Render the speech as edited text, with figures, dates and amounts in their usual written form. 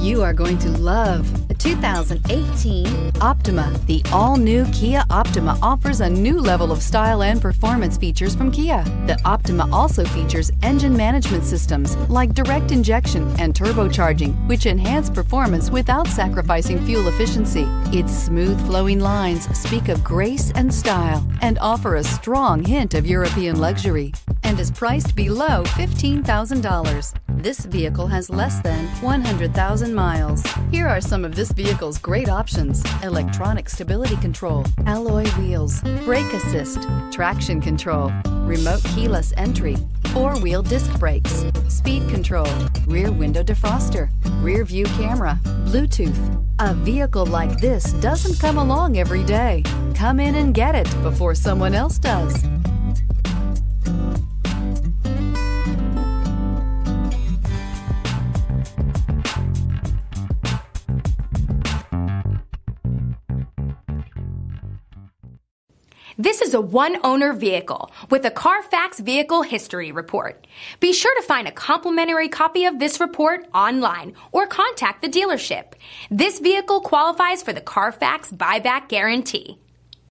You are going to love the 2018 Optima. The all-new Kia Optima offers a new level of style and performance features from Kia. The Optima also features engine management systems like direct injection and turbocharging, which enhance performance without sacrificing fuel efficiency. Its smooth flowing lines speak of grace and style and offer a strong hint of European luxury, and is priced below $15,000. This vehicle has less than 100,000 miles. Here are some of this vehicle's great options: electronic stability control, alloy wheels, brake assist, traction control, remote keyless entry, four-wheel disc brakes, speed control, rear window defroster, rear view camera, Bluetooth. A vehicle like this doesn't come along every day. Come in and get it before someone else does. This is a one-owner vehicle with a CARFAX Vehicle History Report. Be sure to find a complimentary copy of this report online or contact the dealership. This vehicle qualifies for the CARFAX Buyback Guarantee.